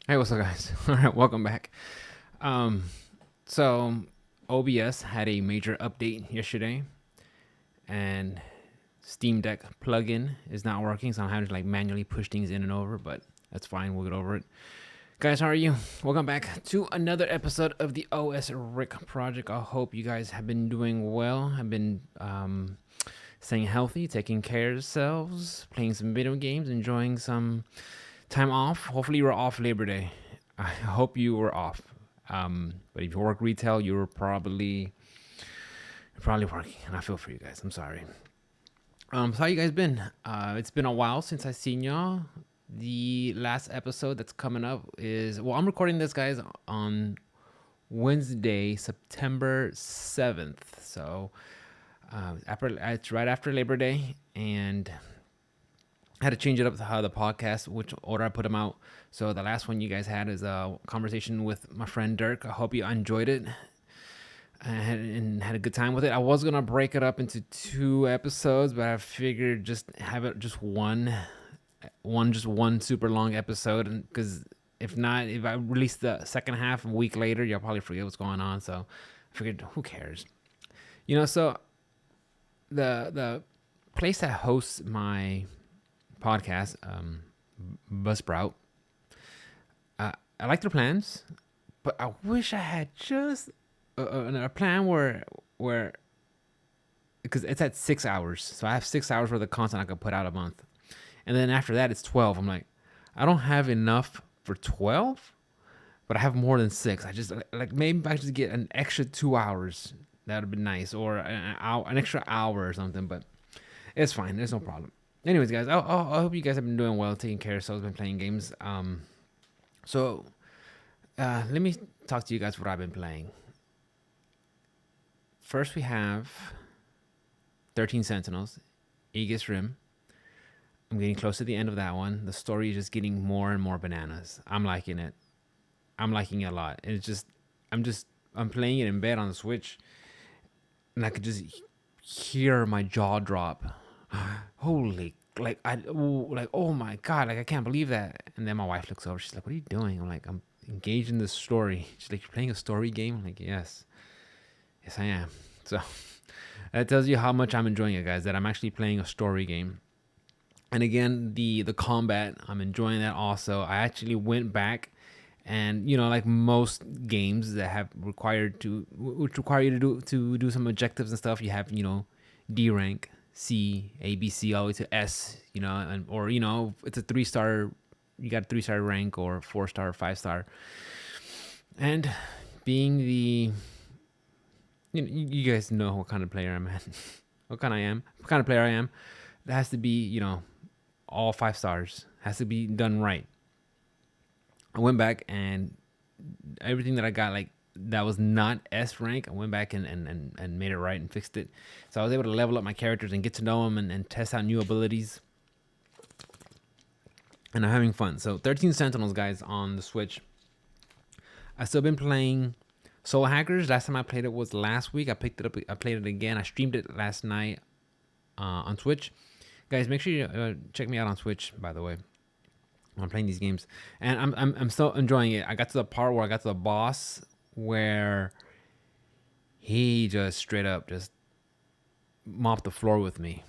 Hey, what's up, guys? All right, welcome back. Um, so OBS had a major update yesterday, and Steam Deck plugin is not working, so I'm having to like manually push things in and over, but that's fine. We'll get over it. Guys, how are you? Welcome back to another episode of the OS Rick Project. I hope you guys have been doing well. I've been staying healthy, taking care of yourselves, playing some video games, enjoying some time off. Hopefully, you were off Labor Day. I hope you were off. But if you work retail, you're probably working, and I feel for you guys. I'm sorry. So how you guys been? It's been a while since I seen y'all. The last episode that's coming up is I'm recording this, guys, on Wednesday, September 7th. So it's right after Labor Day, and I had to change it up to how the podcast, which order I put them out. So the last one you guys had is a conversation with my friend Dirk. I hope you enjoyed it and had a good time with it. I was gonna break it up into two episodes, but I figured just have it just one super long episode, because if not, if I release the second half a week later, you'll probably forget what's going on. So I figured, who cares? So the place that hosts my podcast, Buzzsprout. I like their plans, but I wish I had just a plan where because it's at 6 hours, so I have 6 hours worth of content I could put out a month, and then after that it's 12. I'm like, I don't have enough for 12, but I have more than six. I just like maybe if I just get an extra 2 hours. That would be nice, or an extra hour or something. But it's fine. There's no problem. Anyways, guys, I hope you guys have been doing well, taking care of yourselves, been playing games. So let me talk to you guys what I've been playing. First, we have 13 Sentinels, Aegis Rim. I'm getting close to the end of that one. The story is just getting more and more bananas. I'm liking it. I'm liking it a lot. It's just, I'm playing it in bed on the Switch, and I could just hear my jaw drop. Holy, oh my god, like I can't believe that. And then my wife looks over. She's like, "What are you doing?" I'm like, "I'm engaged in this story." She's like, "You're playing a story game?" I'm like, "Yes, yes, I am." So that tells you how much I'm enjoying it, guys. That I'm actually playing a story game. And again, the combat, I'm enjoying that also. I actually went back, and like most games that have which require you to do some objectives and stuff, you have D rank, C, A, B, C, all the way to S, and or it's a 3 star, you got a 3 star rank, or 4 star, 5 star. And being the you guys know what kind of player I'm at, what kind of player I am. It has to be all 5 stars, has to be done right. I went back, and everything that I got, like, that was not S rank, I went back and made it right and fixed it. So I was able to level up my characters and get to know them, and test out new abilities. And I'm having fun. So 13 Sentinels, guys, on the Switch. I've still been playing Soul Hackers. Last time I played it was last week. I picked it up. I played it again. I streamed it last night on Twitch. Guys, make sure you check me out on Twitch, by the way. I'm playing these games, and I'm still enjoying it. I got to the part where I got to the boss where he just straight up just mopped the floor with me.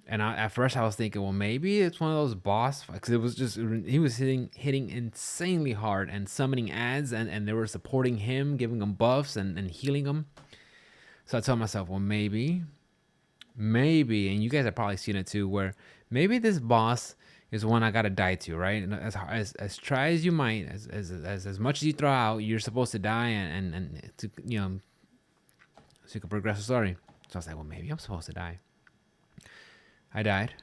And at first I was thinking, well, maybe it's one of those boss fights, because it was just, he was hitting insanely hard and summoning ads, and they were supporting him, giving him buffs and healing him. So I told myself, well, maybe, and you guys have probably seen it too, where maybe this boss is one I gotta die to, right? And as try as you might, as much as you throw out, you're supposed to die, and to so you can progress the story. So I was like, well, maybe I'm supposed to die. I died,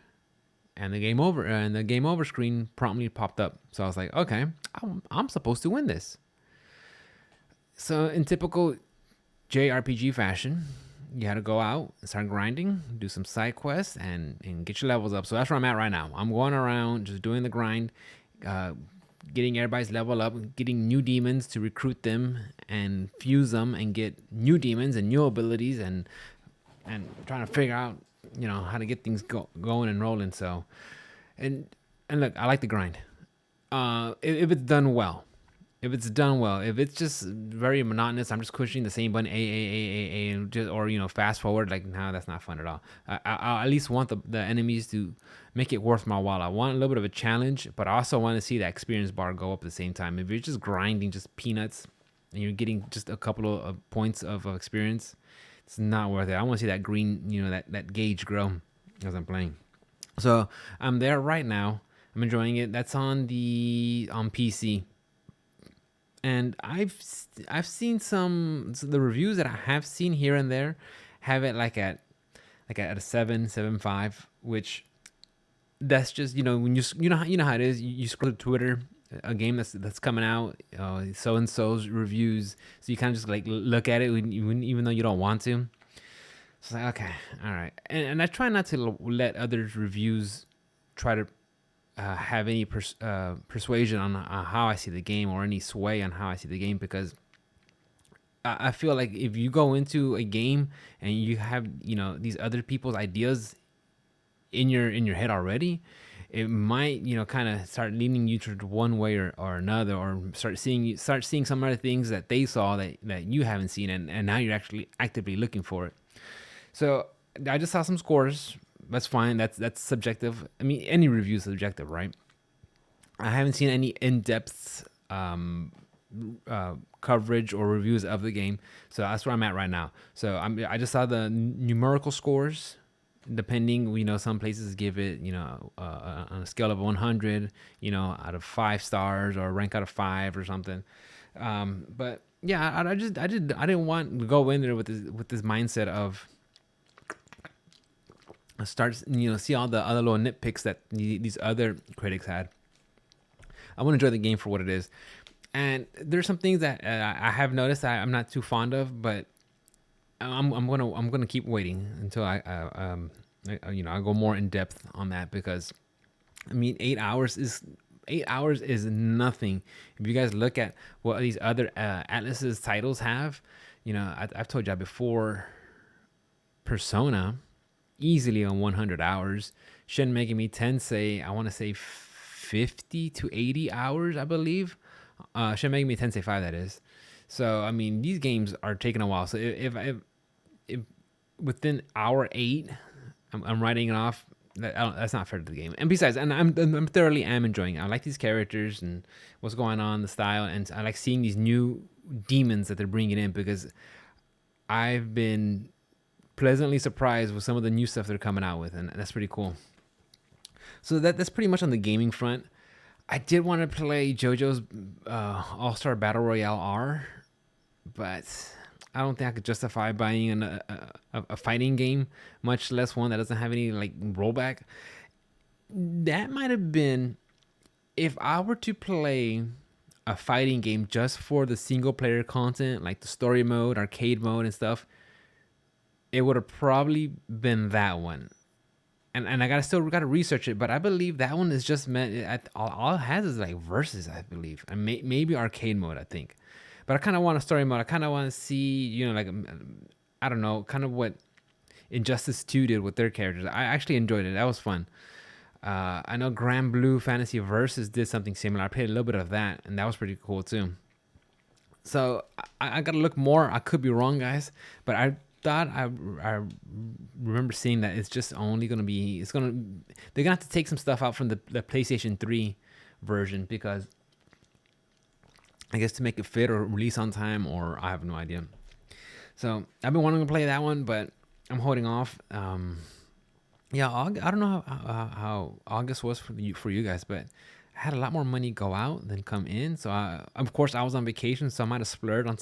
and the game over screen promptly popped up. So I was like, okay, I'm supposed to win this. So in typical JRPG fashion, you had to go out and start grinding, do some side quests, and get your levels up. So that's where I'm at right now. I'm going around just doing the grind, getting everybody's level up, getting new demons to recruit them and fuse them and get new demons and new abilities, and trying to figure out how to get things going and rolling. So and look, I like the grind if it's done well. If it's done well, if it's just very monotonous, I'm just pushing the same button, and just, or fast forward. Like, no, that's not fun at all. I at least want the enemies to make it worth my while. I want a little bit of a challenge, but I also want to see that experience bar go up at the same time. If you're just grinding just peanuts and you're getting just a couple of points of experience, it's not worth it. I want to see that green, that gauge grow as I'm playing. So I'm there right now. I'm enjoying it. That's on PC. And I've seen the reviews that I have seen here and there have it at a 7.5, which that's just when you know how it is. You scroll to Twitter, a game that's coming out, so and so's reviews, so you kind of just like look at it even though you don't want to. It's like, okay, all right, and I try not to let others' reviews try to have any persuasion on how I see the game, or any sway on how I see the game, because I feel like if you go into a game and you have these other people's ideas in your head already, it might kind of start leaning you toward one way or another, or start seeing some other things that they saw that you haven't seen, and now you're actually actively looking for it. So I just saw some scores. That's fine. That's subjective. I mean, any review is subjective, right? I haven't seen any in-depth coverage or reviews of the game, so that's where I'm at right now. So I just saw the numerical scores. Depending, some places give it, on a scale of 100, out of 5 stars, or rank out of 5 or something. But yeah, I didn't want to go in there with this mindset of start, see all the other little nitpicks that these other critics had. I want to enjoy the game for what it is, and there's some things that I have noticed that I'm not too fond of, but I'm gonna keep waiting until I go more in depth on that, because I mean 8 hours is nothing. If you guys look at what these other Atlas's titles have, I've told y'all before, Persona easily on 100 hours. Shin Megami Tensei, I want to say 50 to 80 hours, I believe. Shin Megami Tensei 5, that is. So I mean, these games are taking a while. So if within hour 8, I'm writing it off, that's not fair to the game. And besides, and I'm thoroughly enjoying it. I like these characters and what's going on, the style, and I like seeing these new demons that they're bringing in, because I've been pleasantly surprised with some of the new stuff they're coming out with, and that's pretty cool. So that's pretty much on the gaming front. I did want to play JoJo's All-Star Battle Royale R, but I don't think I could justify buying a fighting game, much less one that doesn't have any rollback. That might have been if I were to play a fighting game just for the single player content, like the story mode, arcade mode, and stuff. It would have probably been that one. And I gotta research it, but I believe that one is just meant. All it has is verses, I believe, and maybe arcade mode, I think. But I kind of want a story mode. I kind of want to see, I don't know, kind of what Injustice 2 did with their characters. I actually enjoyed it. That was fun. I know Grand Blue Fantasy Versus did something similar. I played a little bit of that, and that was pretty cool too. So I gotta look more. I could be wrong, guys, but I thought I remember seeing that it's just only gonna be they're gonna have to take some stuff out from the PlayStation 3 version, because I guess to make it fit or release on time, or I have no idea. So I've been wanting to play that one, but I'm holding off. Yeah, I don't know how August was for you guys, but I had a lot more money go out than come in. So of course I was on vacation, so I might have splurged on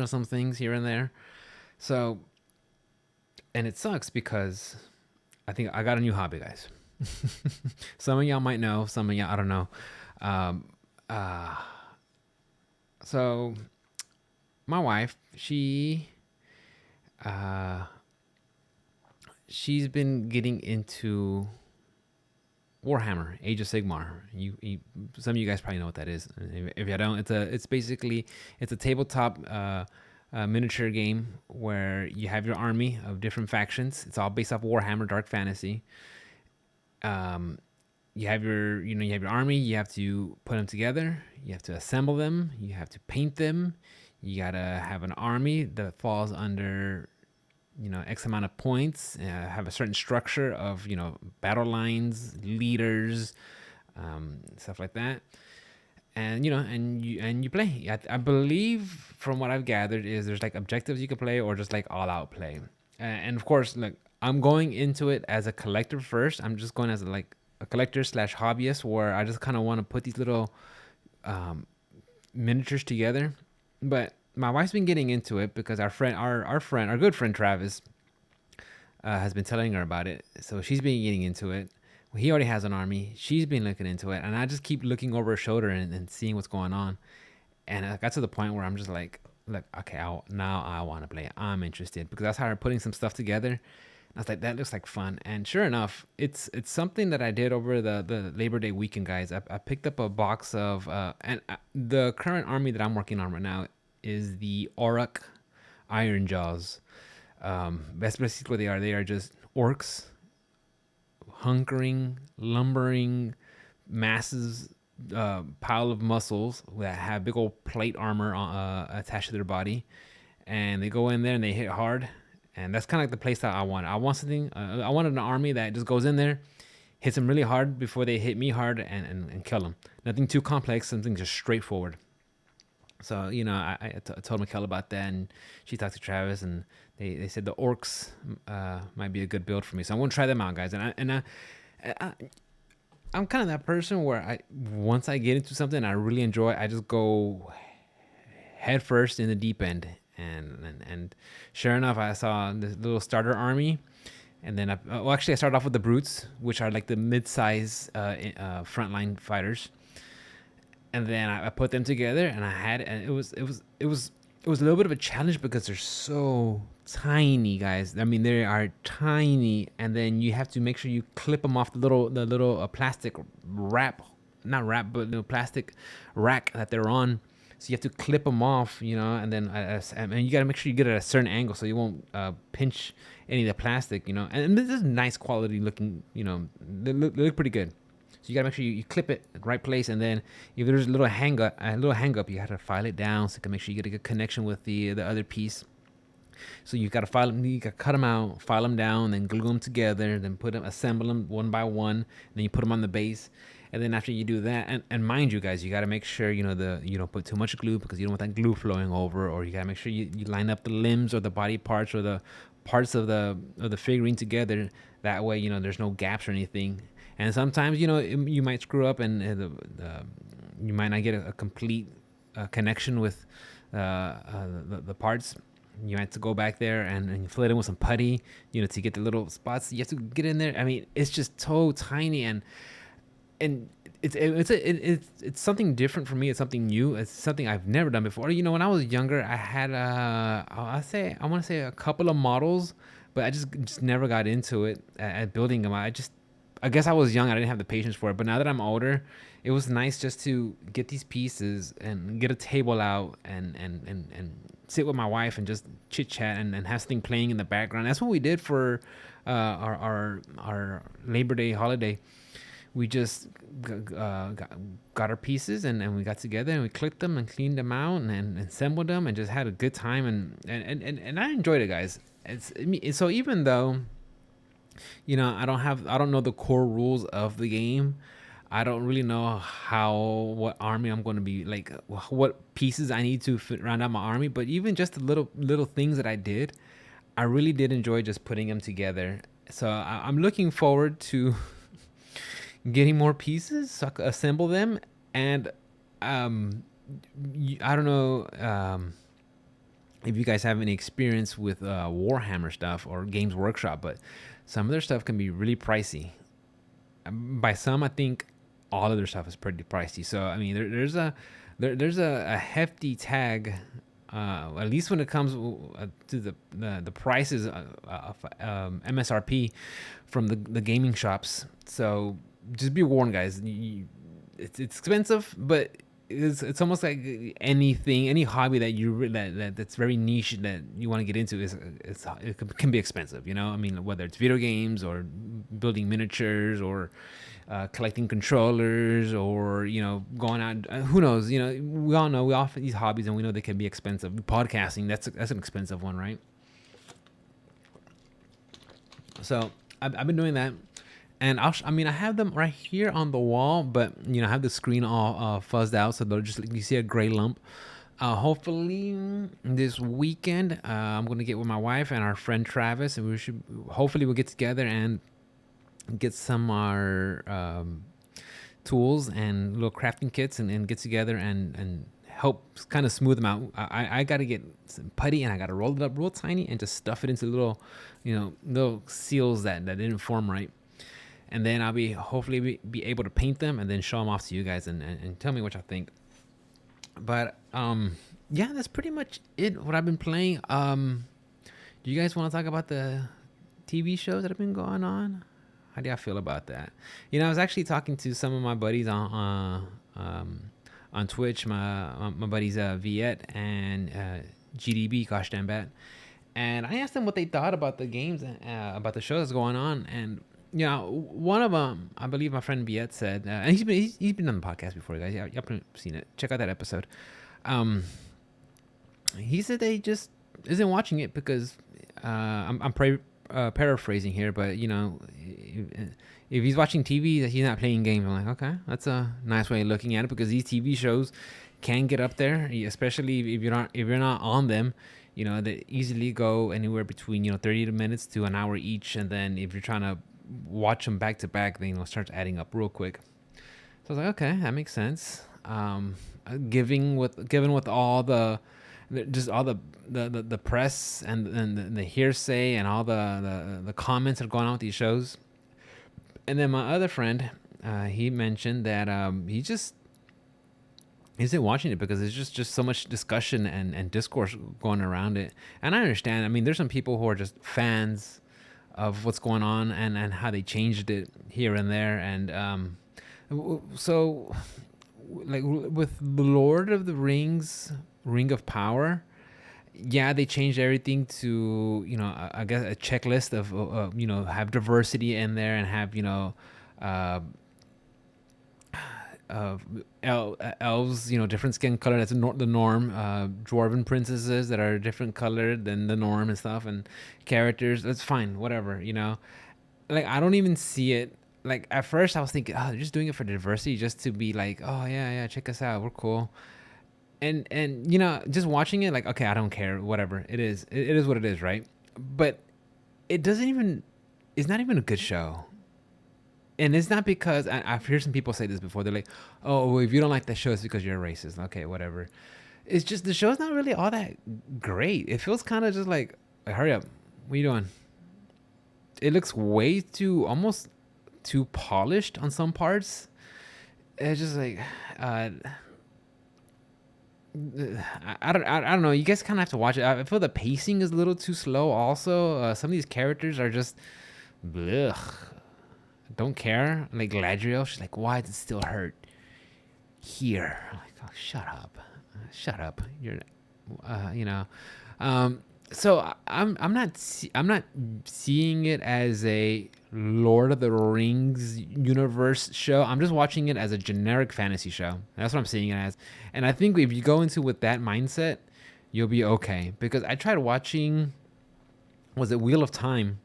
some things here and there. So, and it sucks because I think I got a new hobby, guys. Some of y'all might know, some of y'all I don't know. So my wife, she's been getting into Warhammer, Age of Sigmar. Some of you guys probably know what that is. If you don't, it's basically a tabletop miniature game where you have your army of different factions. It's all based off Warhammer Dark Fantasy. you have your you have your army. You have to put them together. You have to assemble them. You have to paint them. You gotta have an army that falls under X amount of points. Have a certain structure of battle lines, leaders, stuff like that. And you play. I believe from what I've gathered is there's like objectives you can play or just like all out play. And of course, look, I'm going into it as a collector first. I'm just going as like a collector slash hobbyist where I just kind of want to put these little um, miniatures together. But my wife's been getting into it because our good friend Travis has been telling her about it. So she's been getting into it. Well, he already has an army. She's been looking into it, and I just keep looking over her shoulder and seeing what's going on. And I got to the point where I'm just like, look, okay, now I want to play it. I'm interested because I started putting some stuff together. I was like, that looks like fun. And sure enough, it's something that I did over the Labor Day weekend, guys. I picked up a box of, the current army that I'm working on right now is the Orc Iron Jaws. That's basically what they are. They are just orcs, hunkering, lumbering masses, pile of muscles that have big old plate armor attached to their body, and they go in there and they hit hard. And that's kind of like the play style I want. I want something. I wanted an army that just goes in there, hits them really hard before they hit me hard and kill them. Nothing too complex. Something just straightforward. So I told Mikkel about that, and she talked to Travis, and they said the orcs might be a good build for me. So I'm gonna try them out, guys. I'm kind of that person where once I get into something I really enjoy, I just go head first in the deep end. And sure enough, I saw this little starter army, and then I started off with the brutes, which are like the mid-size frontline fighters, and then I put them together, and it was a little bit of a challenge because they're so tiny, guys. I mean, they are tiny, and then you have to make sure you clip them off the little plastic wrap, not wrap, but plastic rack that they're on. So you have to clip them off, and then and you got to make sure you get it at a certain angle so you won't pinch any of the plastic, And this is nice quality looking, they look pretty good. So you got to make sure you clip it at the right place, and then if there's a little hang up, you got to file it down so you can make sure you get a good connection with the other piece. So you got to file them, you got to cut them out, file them down, then glue them together, then assemble them one by one, and then you put them on the base. And then after you do that, and mind you, guys, you got to make sure you don't put too much glue because you don't want that glue flowing over, or you got to make sure you line up the limbs or the body parts or the parts of the figurine together. That way, there's no gaps or anything. And sometimes you might screw up, and you might not get a complete connection with the parts. You have to go back there and fill it in with some putty, to get the little spots. You have to get in there. I mean, it's just so tiny, and it's something different for me. It's something new. It's something I've never done before. When I was younger, I had I want to say a couple of models, but I just never got into it at building them. I guess I was young. I didn't have the patience for it. But now that I'm older, it was nice just to get these pieces and get a table out and sit with my wife and just chit chat and have something playing in the background. That's what we did for our Labor Day holiday. We just got our pieces and we got together and we clipped them and cleaned them out and assembled them and just had a good time and I enjoyed it, guys. So even though I don't know the core rules of the game. I don't really know what army I'm going to be like, what pieces I need to fit round out my army. But even just the little things that I did, I really did enjoy just putting them together. So I'm looking forward to getting more pieces so I can assemble them. And I don't know if you guys have any experience with Warhammer stuff or Games Workshop, but some of their stuff can be really pricey. By some, I think all of their stuff is pretty pricey. So I mean, there's a hefty tag, at least when it comes to the prices of MSRP from the gaming shops. So just be warned, guys. It's expensive, but it's almost like any hobby that that's very niche that you want to get into can be expensive. I mean, whether it's video games or building miniatures or collecting controllers, or going out. Who knows? We all know we all have these hobbies, and we know they can be expensive. Podcasting, that's an expensive one, right? So I've been doing that, and I have them right here on the wall, but I have the screen all fuzzed out, so they'll just, you see a gray lump. Hopefully this weekend, I'm gonna get with my wife and our friend Travis, and we'll get together and get some our tools and little crafting kits, and get together and help kind of smooth them out. I got to get some putty, and I got to roll it up real tiny and just stuff it into little seals that didn't form right. And then I'll hopefully be able to paint them and then show them off to you guys, and tell me what y'all think. But yeah, that's pretty much it. What I've been playing. Do you guys want to talk about the TV shows that have been going on? How do y'all feel about that? I was actually talking to some of my buddies on Twitch. My buddies Viet and GDB, gosh damn bad. And I asked them what they thought about the games, about the shows that's going on. And one of them, I believe my friend Viet said, and he's been on the podcast before, guys. Y'all probably seen it. Check out that episode. He said they just isn't watching it because I'm paraphrasing here, but if he's watching TV, he's not playing games. I'm like, okay, that's a nice way of looking at it, because these TV shows can get up there, especially if you're not on them. They easily go anywhere between 30 minutes to an hour each, and then if you're trying to watch them back to back, then it starts adding up real quick. So I was like, okay, that makes sense. Given with all the press and the hearsay and all the comments that are going on with these shows. And then my other friend, he mentioned that he just isn't watching it because there's just so much discussion and discourse going around it. And I understand. I mean, there's some people who are just fans of what's going on and how they changed it here and there. And so, like with the Lord of the Rings, Ring of Power, yeah, they changed everything to, I guess a checklist of, have diversity in there and have, elves, different skin color. That's the norm. Dwarven princesses that are different colored than the norm and stuff, and characters. That's fine, whatever. Like I don't even see it. Like at first, I was thinking, oh, they're just doing it for diversity, just to be like, oh yeah, check us out, we're cool. And just watching it, like, okay, I don't care, whatever it is. It is what it is, right? But it's not even a good show. And it's not because I've heard some people say this before. They're like, oh, well, if you don't like the show, it's because you're a racist. Okay, whatever. It's just the show's not really all that great. It feels kind of just like, hurry up. What are you doing? It looks almost too polished on some parts. It's just like, I don't know. You guys kind of have to watch it. I feel the pacing is a little too slow. Also, some of these characters are just, blech. Don't care. Like Galadriel, she's like, why does it still hurt here? I'm like, oh, shut up. You're, So I'm not seeing it as a Lord of the Rings universe show. I'm just watching it as a generic fantasy show. That's what I'm seeing it as. And I think if you go into with that mindset, you'll be okay. Because I tried watching, was it Wheel of Time?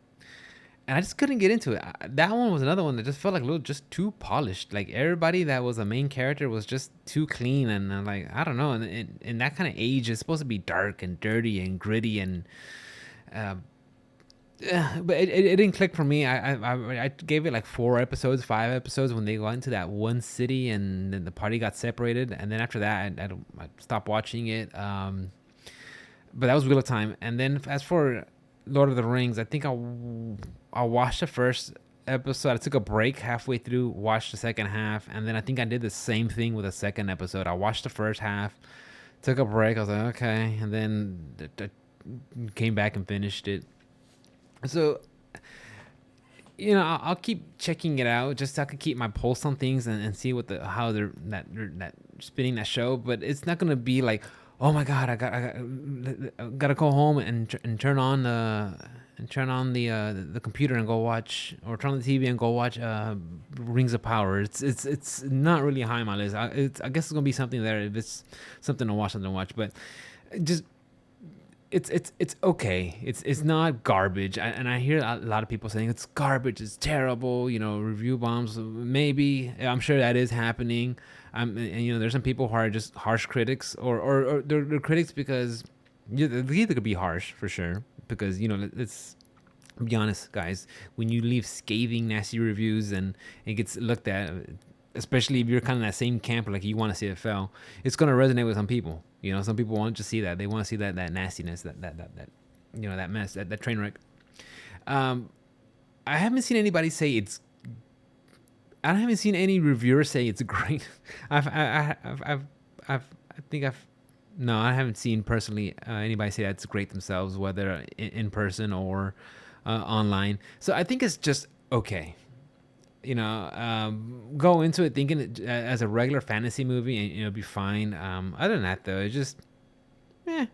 And I just couldn't get into it. That one was another one that just felt like a little just too polished. Like everybody that was a main character was just too clean. And I'm like, I don't know. And in that kind of age, it's supposed to be dark and dirty and gritty. And but it didn't click for me. I gave it like 5 episodes when they went into that one city and then the party got separated. And then after that, I stopped watching it. But that was Wheel of Time. And then as for Lord of the Rings, I think I watched the first episode. I took a break halfway through, watched the second half, and then I think I did the same thing with the second episode. I watched the first half, took a break. I was like, okay, and then came back and finished it. So, I'll keep checking it out just so I can keep my pulse on things and see how they're spinning that show. But it's not gonna be like, oh my god, I gotta go home and turn on and turn on the computer and go watch, or turn on the TV and go watch Rings of Power. It's not really high on my list. I guess it's gonna be something there if it's something to watch. But just it's okay. It's not garbage. And I hear a lot of people saying it's garbage. It's terrible. Review bombs. Maybe I'm sure that is happening. And there's some people who are just harsh critics, or they're critics because they either could be harsh for sure, because let's be honest, guys. When you leave scathing, nasty reviews and it gets looked at, especially if you're kind of that same camp, like you want to see it fail, it's gonna resonate with some people. Some people want to see that. They want to see that nastiness, that that mess, that train wreck. I haven't seen anybody say it's. I haven't seen any reviewer say it's great. I haven't seen personally anybody say that's great themselves, whether in person or online. So I think it's just okay. Go into it thinking it as a regular fantasy movie, and it'll be fine. Other than that, though, it's just,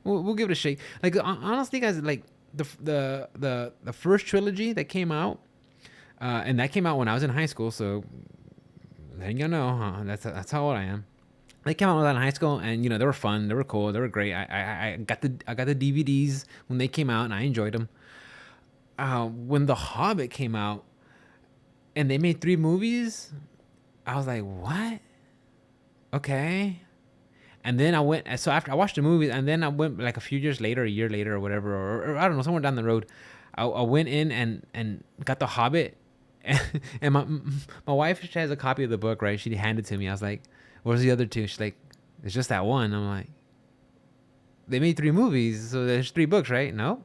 we'll give it a shake. Like honestly, guys, like the first trilogy that came out, and that came out when I was in high school. So letting you know, that's how old I am. They came out when I was in high school, and they were fun, they were cool, they were great. I got the DVDs when they came out, and I enjoyed them. When The Hobbit came out, and they made 3 movies, I was like, what? Okay. And then I went, so after I watched the movies, and then I went like a few years later, a year later or whatever, or I don't know, somewhere down the road, I went in and got The Hobbit. And my wife, she has a copy of the book, right? She handed it to me. I was like, where's the other 2? She's like, it's just that one. I'm like, they made 3 movies, so there's 3 books, right? No.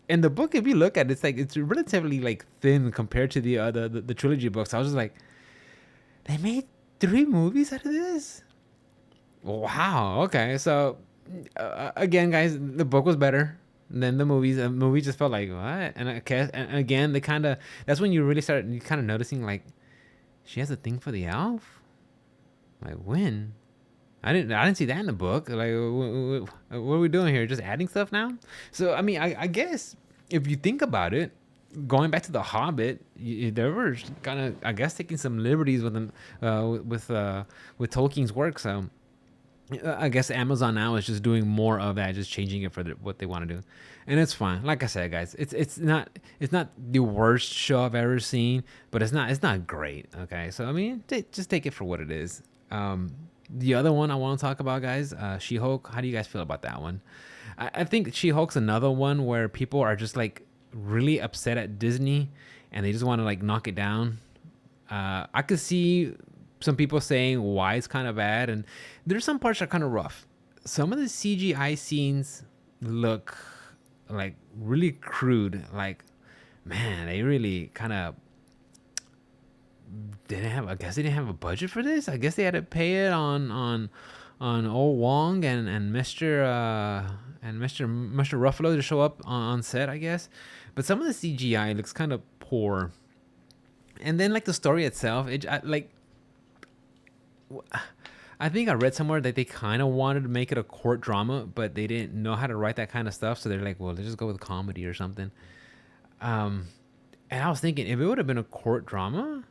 And the book, if you look at it, it's relatively like thin compared to the trilogy books. I was just like, they made 3 movies out of this? Wow. Okay. So again, guys, the book was better than the movies. The movie just felt like, what? And again, that's when you really start kind of noticing, like, she has a thing for the elf. Like, when? I didn't see that in the book. Like, what are we doing here? Just adding stuff now? So I mean, I guess if you think about it, going back to The Hobbit, they were kind of, I guess, taking some liberties with them, with Tolkien's work. So I guess Amazon now is just doing more of that, just changing it for what they want to do, and it's fine. Like I said, guys, it's not the worst show I've ever seen, but it's not great. Okay, so I mean, just take it for what it is. The other one I want to talk about, guys, She-Hulk. How do you guys feel about that one? I think She-Hulk's another one where people are just like really upset at Disney, and they just want to like knock it down. I could see some people saying why it's kind of bad, and there's some parts that are kind of rough. Some of the CGI scenes look like really crude. Like, man, they really kind of I guess they didn't have a budget for this. I guess they had to pay it on old Wong and Mr. Ruffalo to show up on set, I guess. But some of the CGI looks kind of poor. And then like the story itself, I think I read somewhere that they kind of wanted to make it a court drama, but they didn't know how to write that kind of stuff. So they're like, well, let's just go with comedy or something. And I was thinking, if it would have been a court drama,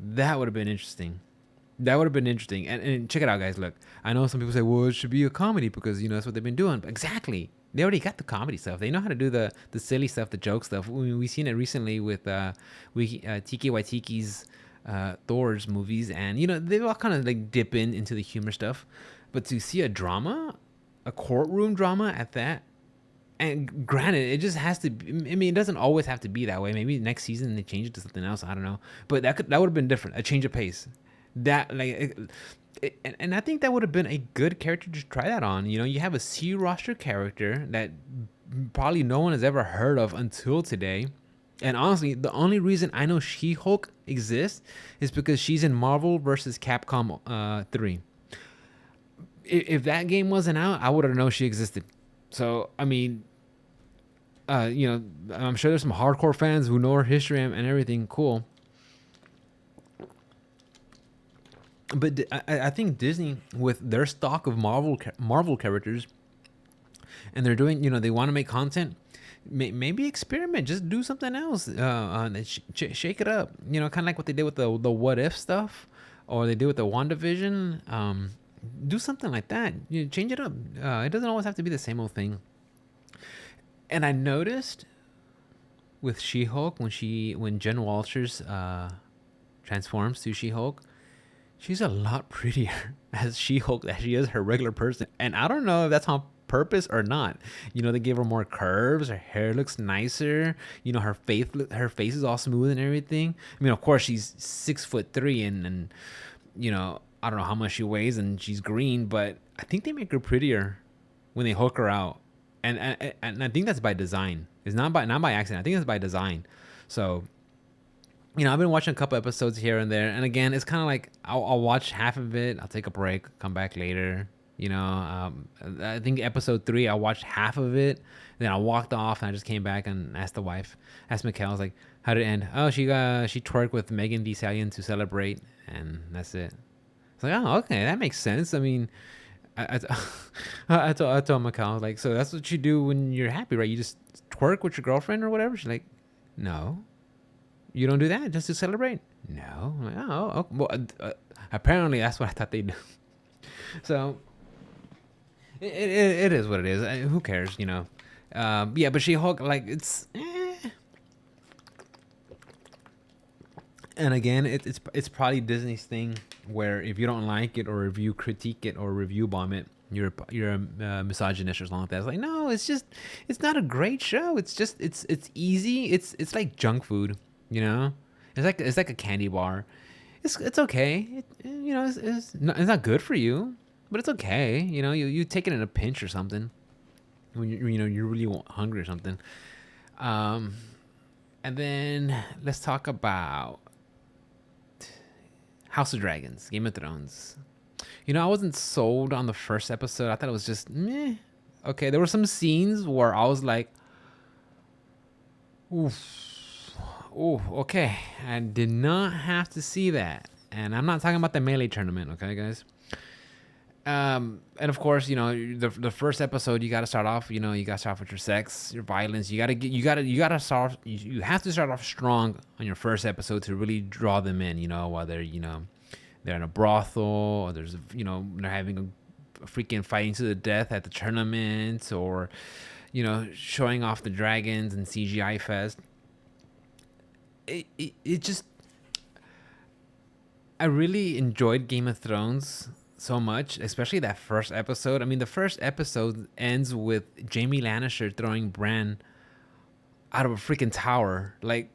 that would have been interesting. And check it out, guys. Look, I know some people say, well, it should be a comedy because, that's what they've been doing. But exactly. They already got the comedy stuff. They know how to do the silly stuff, the joke stuff. We've seen it recently with Taika Waititi's Thor's movies. And, they all kind of like dip into the humor stuff. But to see a drama, a courtroom drama at that, and granted, it just has to be, I mean, it doesn't always have to be that way. Maybe next season they change it to something else. I don't know. But that would have been different. A change of pace. And I think that would have been a good character to try that on. You have a C roster character that probably no one has ever heard of until today. And honestly, the only reason I know She-Hulk exists is because she's in Marvel vs. Capcom 3. If that game wasn't out, I wouldn't know she existed. So, I mean, I'm sure there's some hardcore fans who know her history and everything. Cool. But I think Disney, with their stock of Marvel characters, and they're doing, they want to make content, maybe experiment. Just do something else. Shake it up. You know, kind of like what they did with the what if stuff, or they did with the WandaVision. Do something like that. You know, change it up. It doesn't always have to be the same old thing. And I noticed with She-Hulk when Jen Walters transforms to She-Hulk, she's a lot prettier as She-Hulk as she is her regular person. And I don't know if that's on purpose or not. You know, they give her more curves. Her hair looks nicer. You know, her face is all smooth and everything. I mean, of course, she's 6'3" and you know, I don't know how much she weighs and she's green, but I think they make her prettier when they hook her out. And I think that's by design. It's not by accident. I think it's by design. So, you know, I've been watching a couple episodes here and there, and again, it's kind of like I'll watch half of it. I'll take a break, come back later. You know, I think episode 3, I watched half of it. Then I walked off and I just came back and asked Mikkel, I was like, how did it end? Oh, she twerked with Megan Thee Stallion to celebrate, and that's it. It's like, oh, okay, that makes sense. I mean, I told Mikkel, I was like, so that's what you do when you're happy, right? You just twerk with your girlfriend or whatever. She's like, no, you don't do that just to celebrate. No, I'm like, oh, okay. Well, apparently that's what I thought they do. So it is what it is. Who cares, you know? Yeah, but She-Hulk, like, it's. And again, it's probably Disney's thing where if you don't like it or if you critique it or review bomb it, you're a misogynist or something like that. It's like, no, it's not a great show. It's easy. It's like junk food, you know. It's like a candy bar. It's okay. You know, it's not good for you, but it's okay. You know, you take it in a pinch or something when you're really hungry or something. And then let's talk about House of Dragons, Game of Thrones. You know, I wasn't sold on the first episode. I thought it was just meh. Okay, there were some scenes where I was like, oof, ooh, okay. I did not have to see that. And I'm not talking about the Melee tournament, okay, guys? And of course, you know, the first episode, you got to start off, you know, you got to start off with your sex, your violence. You have to start off strong on your first episode to really draw them in, you know, whether, you know, they're in a brothel or there's, you know, they're having a freaking fighting to the death at the tournament, or, you know, showing off the dragons and CGI fest. It just, I really enjoyed Game of Thrones so much, especially that first episode. I mean, the first episode ends with Jaime Lannister throwing Bran out of a freaking tower. Like,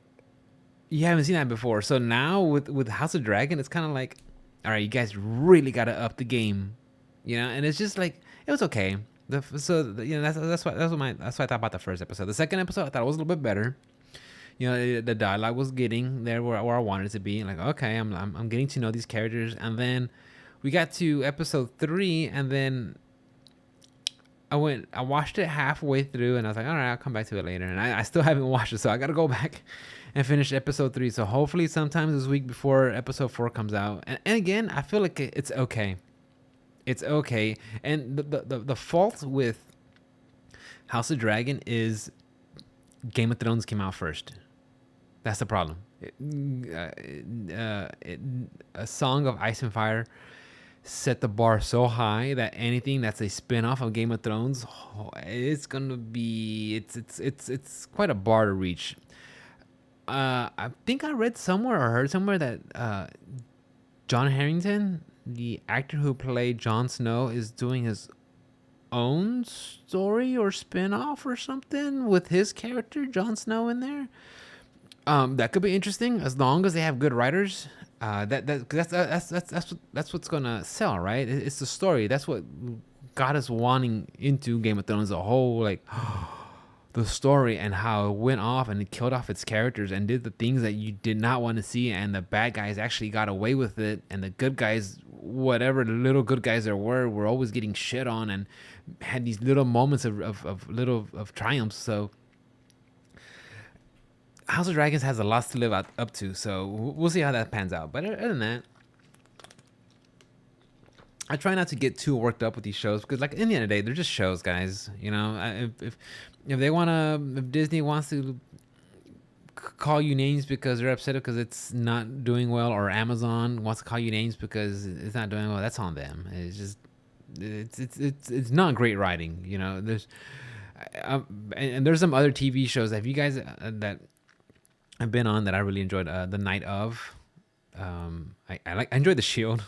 you haven't seen that before. So now with House of Dragon, it's kind of like, all right, you guys really got to up the game, you know. And it's just like, it was okay. You know, that's what I thought about the first episode. The second episode, I thought it was a little bit better. You know, the dialogue was getting there where I wanted it to be. Like, okay, I'm getting to know these characters, and then we got to episode 3, and then I watched it halfway through, and I was like, all right, I'll come back to it later. And I still haven't watched it, so I got to go back and finish episode 3. So hopefully sometime this week before episode 4 comes out. And again, I feel like it's okay. It's okay. And the fault with House of Dragon is Game of Thrones came out first. That's the problem. A Song of Ice and Fire set the bar so high that anything that's a spin-off of Game of Thrones, it's gonna be it's quite a bar to reach. I think I read somewhere or heard somewhere that John Harrington, the actor who played Jon Snow, is doing his own story or spin-off or something with his character Jon Snow in there. That could be interesting as long as they have good writers. That's what's gonna sell, right? It's the story. That's what got us wanting into Game of Thrones. The whole like the story and how it went off and it killed off its characters and did the things that you did not want to see, and the bad guys actually got away with it, and the good guys, whatever the little good guys there were always getting shit on and had these little moments of triumphs. So House of Dragons has a lot to live up to, so we'll see how that pans out. But other than that, I try not to get too worked up with these shows because, like, in the end of the day, they're just shows, guys. You know, if they wanna, if Disney wants to call you names because they're upset because it's not doing well, or Amazon wants to call you names because it's not doing well, that's on them. It's just it's not great writing. You know, and there's some other TV shows. Have you guys that I've been on that I really enjoyed? The Night of. I enjoyed The Shield.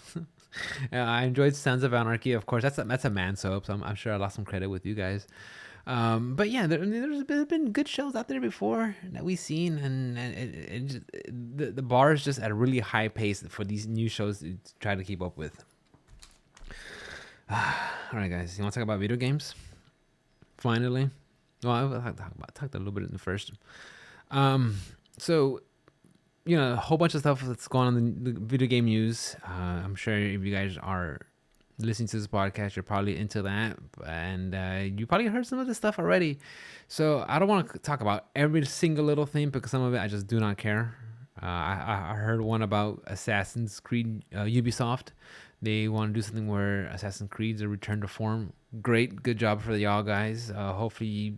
I enjoyed Sons of Anarchy. Of course, that's a man soap, so I'm sure I lost some credit with you guys. But yeah, there's been good shows out there before that we've seen, and the bar is just at a really high pace for these new shows to try to keep up with. All right, guys, you want to talk about video games? Finally, well, I talked a little bit in the first. So you know, a whole bunch of stuff that's going on in the video game news. I'm sure if you guys are listening to this podcast, you're probably into that, and you probably heard some of this stuff already. So I don't want to talk about every single little thing because some of it I just do not care. I heard one about Assassin's Creed, Ubisoft. They want to do something where Assassin's Creed's a return to form. Great, good job for y'all guys. Hopefully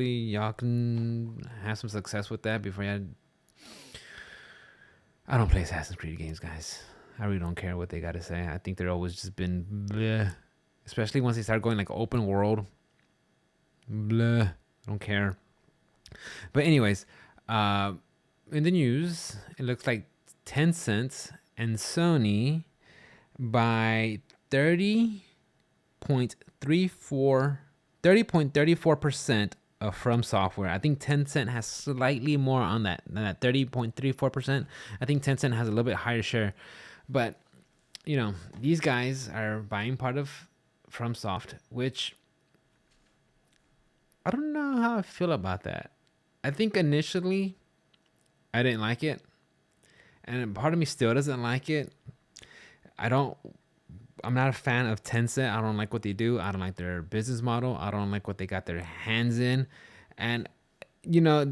y'all can have some success with that before you. I don't play Assassin's Creed games, guys. I really don't care what they got to say. I think they're always just been bleh. Especially once they start going like open world. Bleh. I don't care. But anyways, in the news, it looks like Tencent and Sony by 30.34% of From Software. I think Tencent has slightly more on that than that 30.34%. I think Tencent has a little bit higher share. But, you know, these guys are buying part of FromSoft, which I don't know how I feel about that. I think initially I didn't like it. And part of me still doesn't like it. I'm not a fan of Tencent. I don't like what they do. I don't like their business model. I don't like what they got their hands in. And, you know,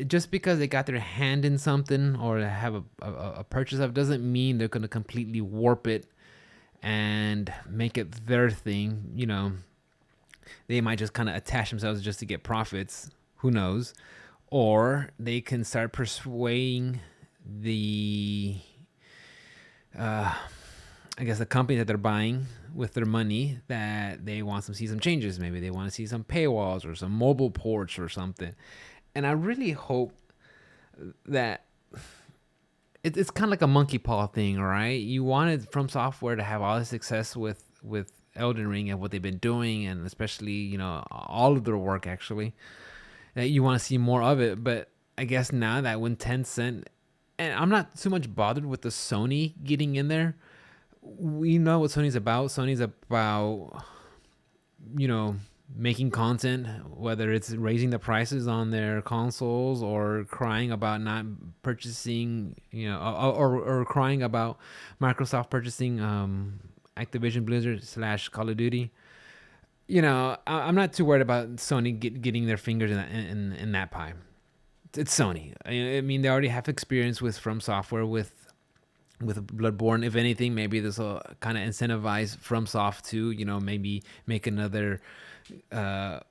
just because they got their hand in something or have a purchase of doesn't mean they're going to completely warp it and make it their thing. You know, they might just kind of attach themselves just to get profits. Who knows? Or they can start persuading the I guess the company that they're buying with their money that they want to see some changes. Maybe they want to see some paywalls or some mobile ports or something. And I really hope that it's kind of like a monkey paw thing, right? You wanted From Software to have all the success with Elden Ring and what they've been doing, and especially, you know, all of their work actually. That you want to see more of it, but I guess now that when Tencent, and I'm not too much bothered with the Sony getting in there. We know what Sony's about. Sony's about, you know, making content, whether it's raising the prices on their consoles or crying about not purchasing, you know, or crying about Microsoft purchasing Activision Blizzard / Call of Duty. You know, I'm not too worried about Sony getting their fingers in that pie. It's Sony. I mean, they already have experience with From Software with Bloodborne. If anything, maybe this will kind of incentivize FromSoft to, you know, maybe make another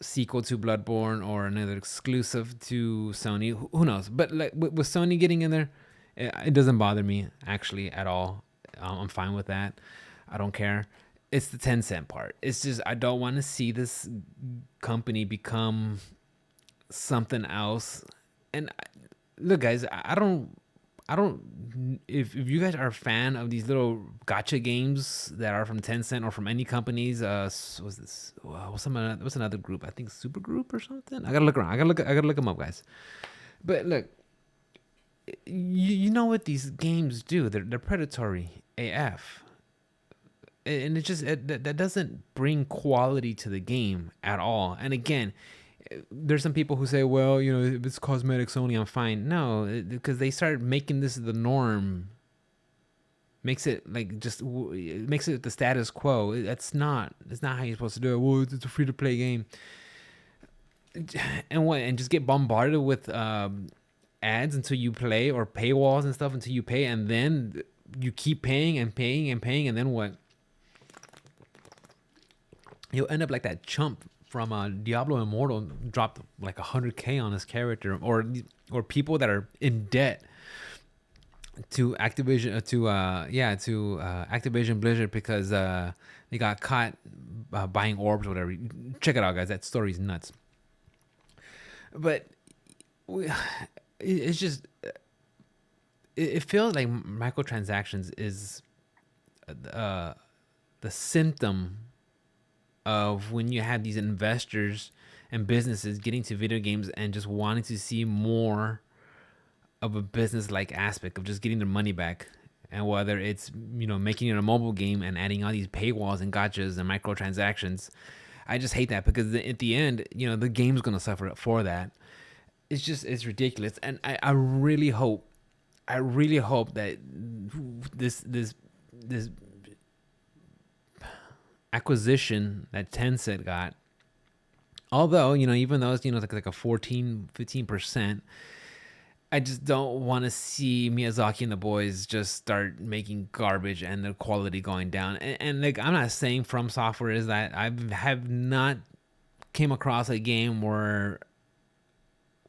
sequel to Bloodborne or another exclusive to Sony. Who knows? But like with Sony getting in there, it doesn't bother me actually at all. I'm fine with that. I don't care. It's the Tencent part. It's just I don't want to see this company become something else. And look, guys, I don't. If you guys are a fan of these little gotcha games that are from Tencent or from any companies, what's another group? I think Super Group or something. I gotta look around. I gotta look them up, guys. But look, you know what these games do? They're predatory AF, and that doesn't bring quality to the game at all. And again, there's some people who say, well, you know, if it's cosmetics only, I'm fine. No, because they start making this the norm. Makes it like it makes it the status quo. That's not how you're supposed to do it. Well, it's a free to play game. And just get bombarded with ads until you play, or paywalls and stuff until you pay, and then you keep paying and paying and paying, and then what? You'll end up like that chump from Diablo Immortal, dropped like 100K on his character, or people that are in debt to Activision Activision Blizzard because they got caught buying orbs or whatever. Check it out, guys. That story's nuts. But it's just it feels like microtransactions is the symptom of when you have these investors and businesses getting to video games and just wanting to see more of a business like aspect of just getting their money back. And whether it's, making it a mobile game and adding all these paywalls and gotchas and microtransactions, I just hate that because at the end, the game's going to suffer for that. It's ridiculous. And I really hope that this acquisition that Tencent got, although, even though it's, like a 14-15%, I just don't want to see Miyazaki and the boys just start making garbage and the quality going down. And like, I'm not saying From Software is that. I have not came across a game where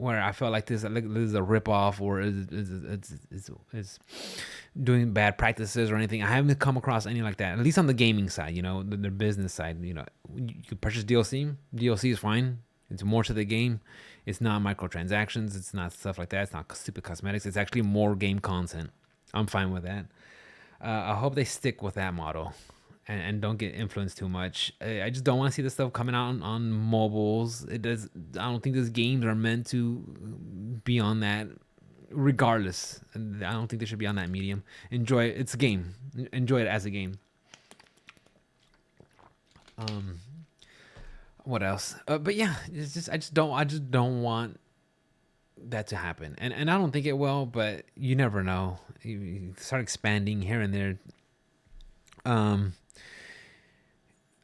I felt like this is a ripoff or is doing bad practices or anything. I haven't come across any like that, at least on the gaming side, their business side. You can purchase DLC. DLC is fine. It's more to the game. It's not microtransactions. It's not stuff like that. It's not stupid cosmetics. It's actually more game content. I'm fine with that. I hope they stick with that model and don't get influenced too much. I just don't want to see this stuff coming out on mobiles. I don't think these games are meant to be on that. Regardless, I don't think they should be on that medium. Enjoy it. It's a game. Enjoy it as a game. What else? But yeah, I just don't want that to happen, and I don't think it will. But you never know. You start expanding here and there.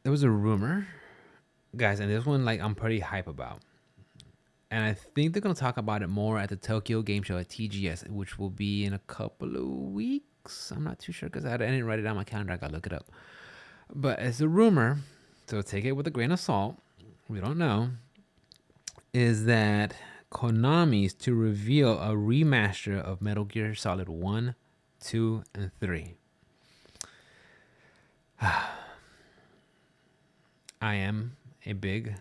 There was a rumor, guys, and this one I'm pretty hype about, and I think they're gonna talk about it more at the Tokyo Game Show at TGS, which will be in a couple of weeks. I'm not too sure because I didn't write it down on my calendar. I gotta look it up. But it's a rumor, so take it with a grain of salt. We don't know, is that Konami's to reveal a remaster of Metal Gear Solid 1, 2, and 3. I am a big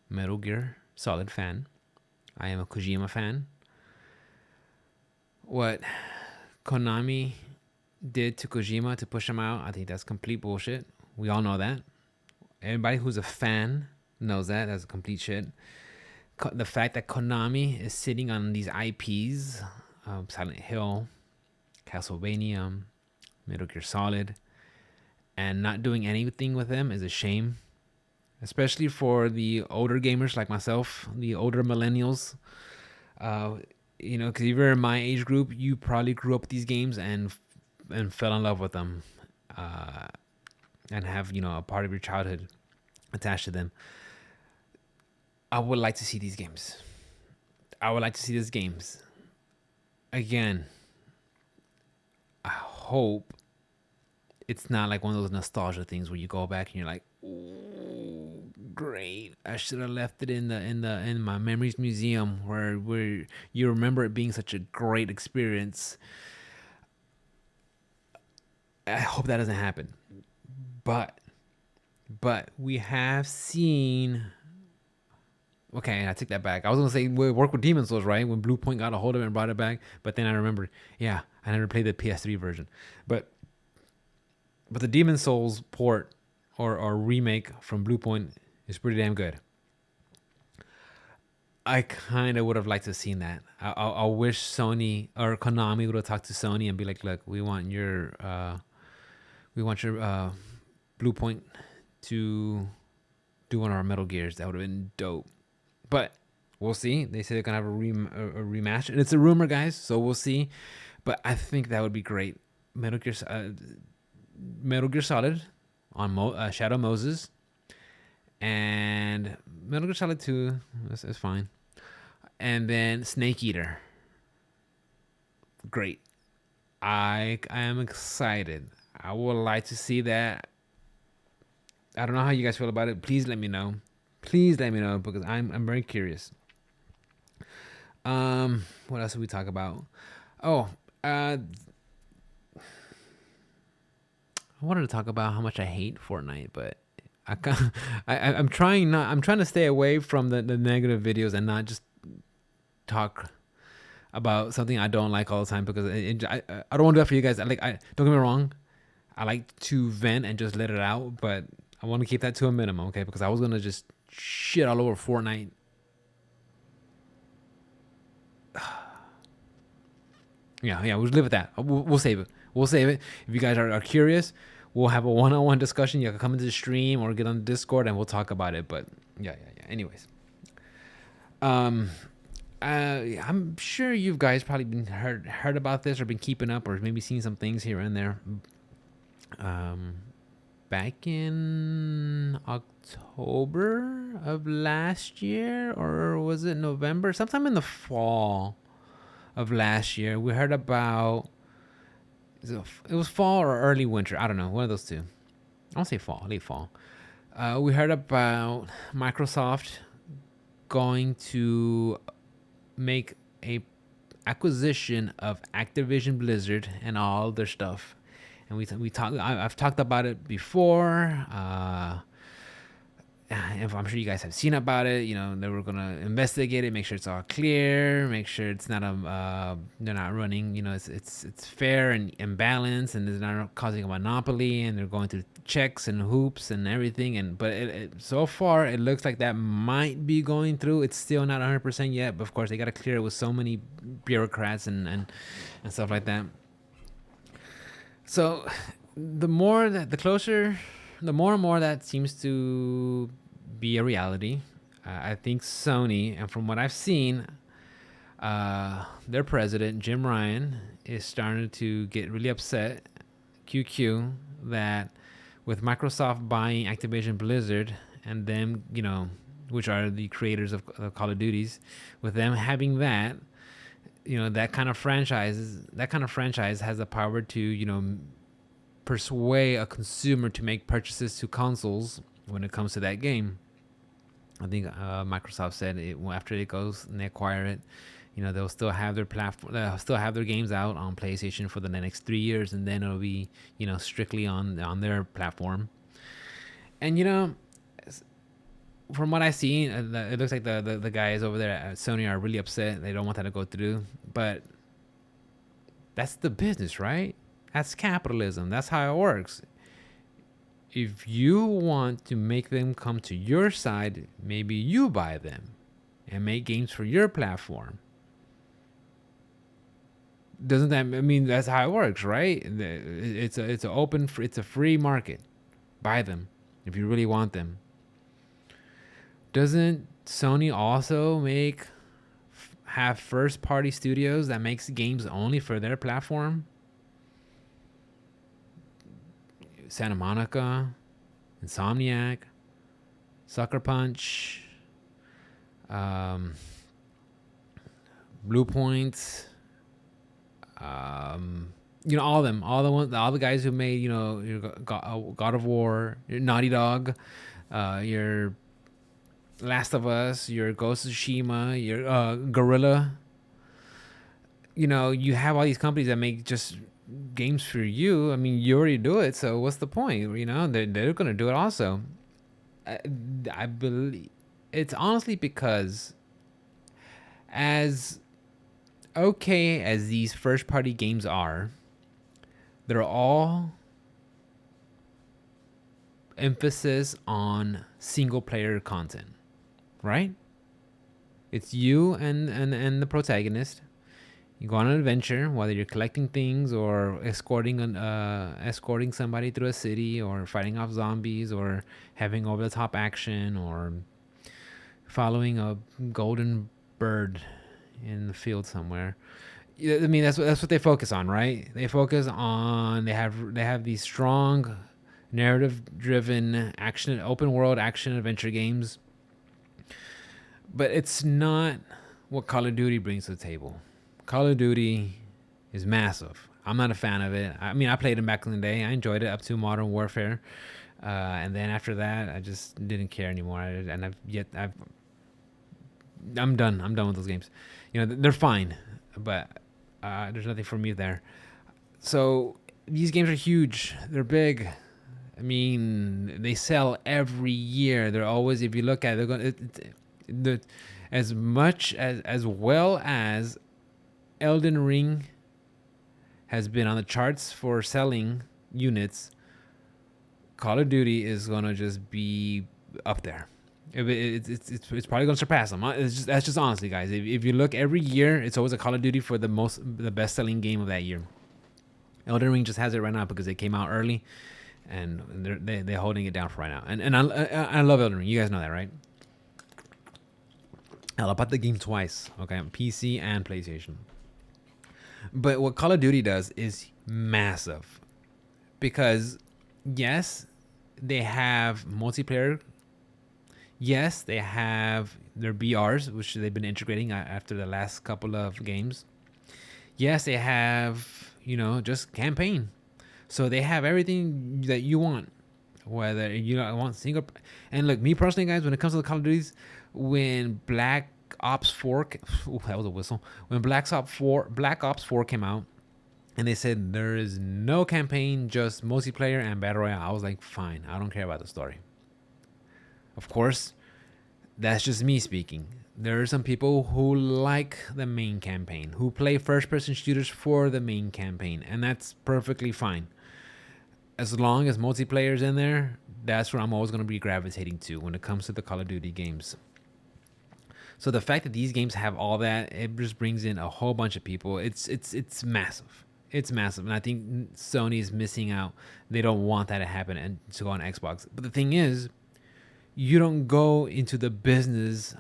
Metal Gear Solid fan. I am a Kojima fan. What Konami did to Kojima to push him out, I think that's complete bullshit. We all know that. Everybody who's a fan knows that. That's complete shit. The fact that Konami is sitting on these IPs, Silent Hill, Castlevania, Metal Gear Solid, and not doing anything with them is a shame. Especially for the older gamers like myself, the older millennials. Because if you're in my age group, you probably grew up with these games and fell in love with them. And have, a part of your childhood attached to them. I would like to see these games. I would like to see these games. Again, I hope it's not like one of those nostalgia things where you go back and you're like, ooh, great. I should have left it in my memories museum where you remember it being such a great experience. I hope that doesn't happen. But we have seen. Okay, I take that back. I was gonna say we work with Demon's Souls, right? When Blue Point got a hold of it and brought it back, but then I remembered, yeah, I never played the PS3 version, but the Demon's Souls port or remake from Blue Point is pretty damn good. I kind of would have liked to have seen that. I wish Sony or Konami would have talked to Sony and be like, look, we want your Blue Point to do one of our Metal Gears. That would have been dope. But we'll see. They say they're gonna have a rematch, and it's a rumor, guys. So we'll see. But I think that would be great. Metal Gear Solid on Shadow Moses, and Metal Gear Solid 2 is fine, and then Snake Eater. Great. I am excited. I would like to see that. I don't know how you guys feel about it. Please let me know. Please let me know because I'm very curious. What else did we talk about? Oh, I wanted to talk about how much I hate Fortnite, but I can I'm trying not. I'm trying to stay away from the negative videos and not just talk about something I don't like all the time because I don't want to do that for you guys. I don't get me wrong. I like to vent and just let it out, but I want to keep that to a minimum, okay? Because I was gonna just shit all over Fortnite. Yeah, we'll live with that. We'll save it. We'll save it. If you guys are curious, we'll have a one-on-one discussion. You can come into the stream or get on the Discord and we'll talk about it. But yeah. Anyways, I'm sure you guys probably been heard about this or been keeping up or maybe seen some things here and there. Back in October of last year, or was it November? Sometime in the fall of last year, we heard about. It was fall or early winter. I don't know, one of those two. I won't say fall, late fall. We heard about Microsoft going to make a acquisition of Activision Blizzard and all their stuff, and we talked. I've talked about it before. I'm sure you guys have seen about it. You know, they were gonna investigate it, make sure it's all clear, make sure it's not they're not running. You know, it's fair and balanced, and it's not causing a monopoly. And they're going through checks and hoops and everything. And but so far it looks like that might be going through. It's still not 100% yet, but of course they got to clear it with so many bureaucrats and stuff like that. So the more and more that seems to be a reality. I think Sony, and from what I've seen, their president, Jim Ryan, is starting to get really upset, QQ, that with Microsoft buying Activision Blizzard and them, you know, which are the creators of Call of Duties, with them having that, you know, that kind of franchise has the power to, you know, persuade a consumer to make purchases to consoles when it comes to that game. I think Microsoft said after it goes and they acquire it, you know, they'll still have their platform, they'll still have their games out on PlayStation for the next 3 years, and then it'll be, you know, strictly on their platform. And you know, from what I see, it looks like the guys over there at Sony are really upset. They don't want that to go through, but that's the business, right? That's capitalism. That's how it works. If you want to make them come to your side, maybe you buy them and make games for your platform. Doesn't that, I mean, that's how it works, right? It's a free market. Buy them if you really want them. Doesn't Sony also have first party studios that makes games only for their platform? Santa Monica, Insomniac, Sucker Punch, Blue Point, you know, all of them, all the guys who made, you know, your God of War, your Naughty Dog, your Last of Us, your Ghost of Tsushima, your Gorilla. You know, you have all these companies that make just games for you. I mean, you already do it, so what's the point? You know, they're gonna do it also. I believe it's honestly because as okay as these first party games are, they're all emphasis on single player content, right? It's you and the protagonist. You go on an adventure, whether you're collecting things or escorting somebody through a city, or fighting off zombies, or having over the top action, or following a golden bird in the field somewhere. I mean, that's what they focus on, right? They have these strong narrative-driven open world action adventure games, but it's not what Call of Duty brings to the table. Call of Duty is massive. I'm not a fan of it. I mean, I played it back in the day. I enjoyed it up to Modern Warfare, and then after that, I just didn't care anymore. I'm done. I'm done with those games. You know, they're fine, but there's nothing for me there. So these games are huge. They're big. I mean, they sell every year. They're always, if you look at it, they're going the as much as well as Elden Ring has been on the charts for selling units. Call of Duty is gonna just be up there. It's probably gonna surpass them. That's just honestly, guys. If you look every year, it's always a Call of Duty for the best selling game of that year. Elden Ring just has it right now because it came out early, and they're holding it down for right now. And I love Elden Ring. You guys know that, right? I bought the game twice. Okay, on PC and PlayStation. But what Call of Duty does is massive, because yes, they have multiplayer. Yes, they have their BRs, which they've been integrating after the last couple of games. Yes, they have, just campaign. So they have everything that you want, whether you want single. And look, me personally, guys, when it comes to the Call of Duties, when Black Ops 4, ooh, that was a whistle. When Black Ops 4 came out, and they said there is no campaign, just multiplayer and battle royale, I was like, fine, I don't care about the story. Of course, that's just me speaking. There are some people who like the main campaign, who play first-person shooters for the main campaign, and that's perfectly fine. As long as multiplayer's in there, that's where I'm always going to be gravitating to when it comes to the Call of Duty games. So the fact that these games have all that, it just brings in a whole bunch of people. It's massive. It's massive, and I think Sony is missing out. They don't want that to happen and to go on Xbox. But the thing is, you don't go into the business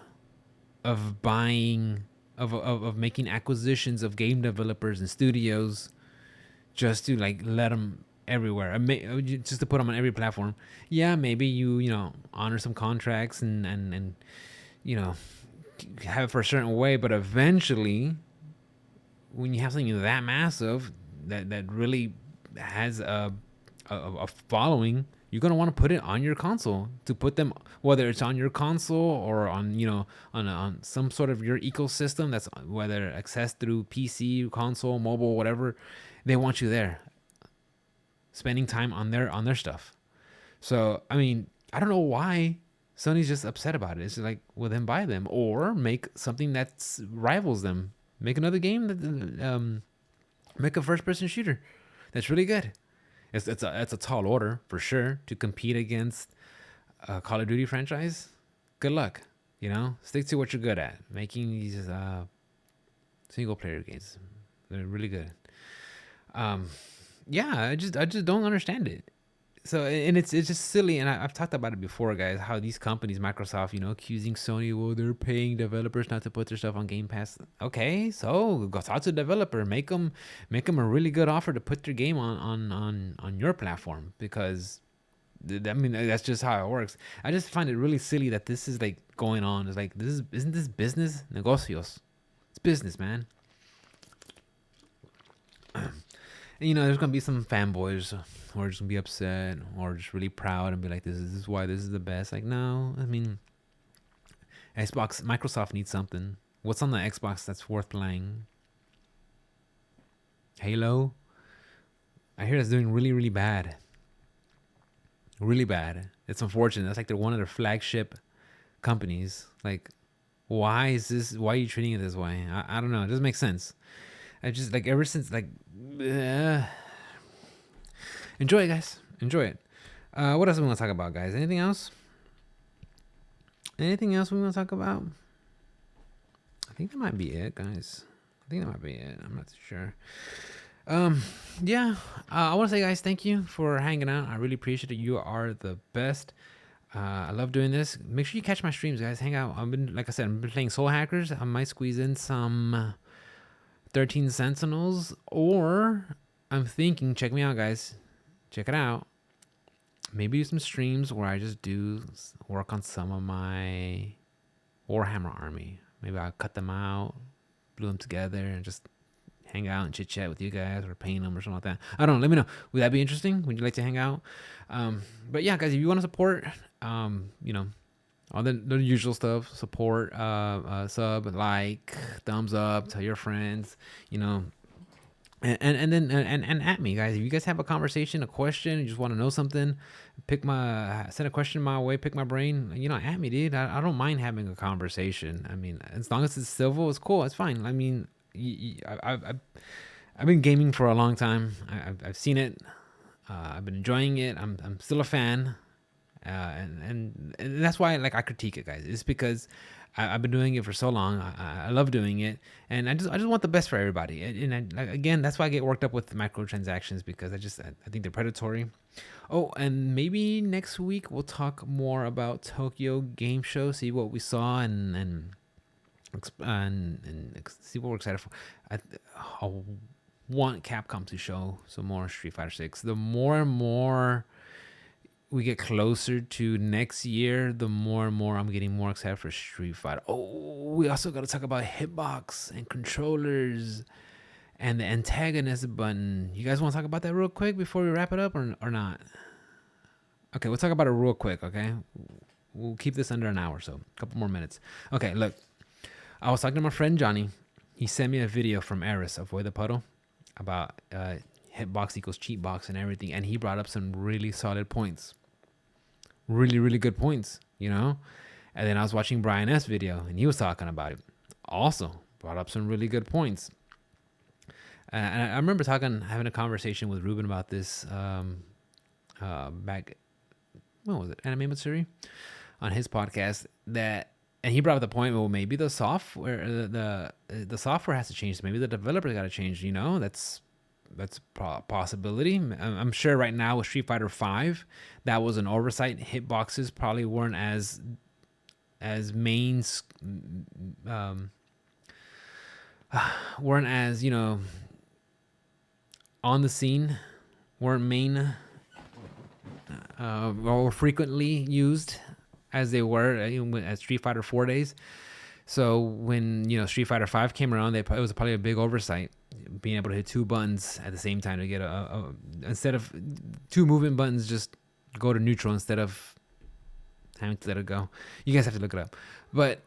of buying, of making acquisitions of game developers and studios just to like let them everywhere, just to put them on every platform. Yeah, maybe you honor some contracts and have it for a certain way, but eventually, when you have something that massive that really has a following, you're gonna want to put it on your console, to put them, whether it's on your console or on on some sort of your ecosystem, that's whether accessed through PC, console, mobile, whatever. They want you there, spending time on their stuff. So I mean, I don't know why Sony's just upset about it. It's like, well, then buy them or make something that rivals them. Make another game that make a first-person shooter that's really good. It's a tall order for sure to compete against a Call of Duty franchise. Good luck. Stick to what you're good at. Making these single-player games. They're really good. Yeah, I just don't understand it. So, and it's just silly, and I've talked about it before, guys, how these companies, Microsoft, accusing Sony, well, they're paying developers not to put their stuff on Game Pass. Okay, so go talk to the developer, make them a really good offer to put their game on your platform, because I mean, that's just how it works. I just find it really silly that this is like going on. It's like, isn't this business? Negocios. It's business, man. And, there's gonna be some fanboys who are just gonna be upset or just really proud and be like, "This is why this is the best." Like, no, I mean, Microsoft needs something. What's on the Xbox that's worth playing? Halo. I hear it's doing really, really bad. Really bad. It's unfortunate. That's like they're one of their flagship companies. Like, why are you treating it this way? I don't know. It doesn't make sense. I just, like, ever since, like, enjoy it, guys. Enjoy it. What else we want to talk about, guys? Anything else? Anything else we want to talk about? I think that might be it, guys. I think that might be it. I'm not too sure. Yeah. I want to say, guys, thank you for hanging out. I really appreciate it. You are the best. I love doing this. Make sure you catch my streams, guys. Hang out. Like I said, I've been playing Soul Hackers. I might squeeze in some 13 Sentinels, or I'm thinking, check me out, guys. Check it out. Maybe do some streams where I just do work on some of my Warhammer army. Maybe I'll cut them out, glue them together, and just hang out and chit chat with you guys or paint them or something like that. I don't know. Let me know. Would that be interesting? Would you like to hang out? But yeah, guys, if you want to support, you know, all the usual stuff, support, sub, like, thumbs up, tell your friends, you know, and then at me, guys. If you guys have a conversation, a question, you just want to know something, send a question my way, pick my brain, you know, at me, dude. I don't mind having a conversation. I mean, as long as it's civil, it's cool. It's fine. I mean, I've been gaming for a long time. I've seen it. I've been enjoying it. I'm still a fan. And that's why like I critique it, guys. It's because I've been doing it for so long. I love doing it, and I just want the best for everybody. And again, that's why I get worked up with microtransactions, because I think they're predatory. Oh, and maybe next week we'll talk more about Tokyo Game Show, see what we saw, and see what we're excited for. I want Capcom to show some more Street Fighter 6. The more and more we get closer to next year, the more and more I'm getting more excited for Street Fighter. Oh, we also got to talk about hitbox and controllers and the antagonist button. You guys want to talk about that real quick before we wrap it up, or not? Okay, we'll talk about it real quick, okay? We'll keep this under an hour, so a couple more minutes. Okay, look. I was talking to my friend Johnny. He sent me a video from Eris, Avoid the Puddle, about hitbox equals cheatbox and everything, and he brought up some really solid points. Really, really good points, you know? And then I was watching Brian S. video, and he was talking about it. Also brought up some really good points. And I remember having a conversation with Ruben about this back, what was it, Anime Matsuri, on his podcast, and he brought up the point, well, maybe the software, the software has to change. Maybe the developers got to change, you know? That's a possibility. I'm sure right now with Street Fighter 5, that was an oversight. Hitboxes probably weren't as weren't as, you know, on the scene, weren't main or frequently used as they were at Street Fighter 4 days. So when, you know, Street Fighter 5 came around, it was probably a big oversight, being able to hit two buttons at the same time to get instead of two movement buttons, just go to neutral instead of having to let it go. You guys have to look it up. But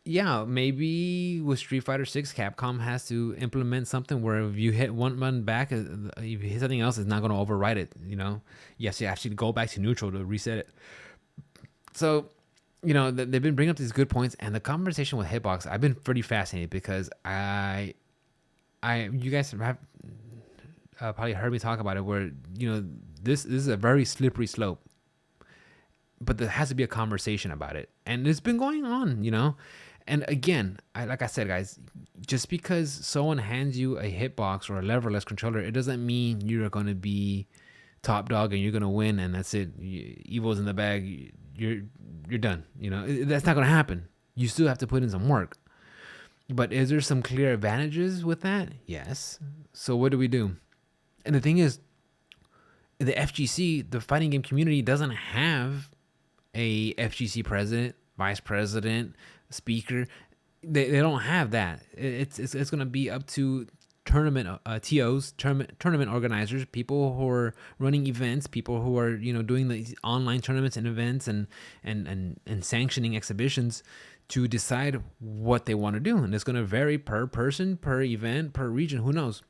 yeah, maybe with Street Fighter 6, Capcom has to implement something where if you hit one button back, if you hit something else, it's not going to override it, you know? Yes, you actually go back to neutral to reset it. So, you know, they've been bringing up these good points, and the conversation with hitbox, I've been pretty fascinated because you guys have probably heard me talk about it, where, you know, this is a very slippery slope, but there has to be a conversation about it, and it's been going on, you know. And again, like I said, guys, just because someone hands you a hitbox or a leverless controller, it doesn't mean you're going to be top dog and you're going to win and that's it. Evil's in the bag. You're done. You know, that's not going to happen. You still have to put in some work. But is there some clear advantages with that? Yes. So what do? And the thing is, the FGC, the fighting game community, doesn't have a FGC president, vice president, speaker. They don't have that. It's going to be up to tournament TOs, tournament organizers, people who are running events, people who are, you know, doing the online tournaments and events and sanctioning exhibitions, to decide what they want to do. And it's going to vary per person, per event, per region. Who knows?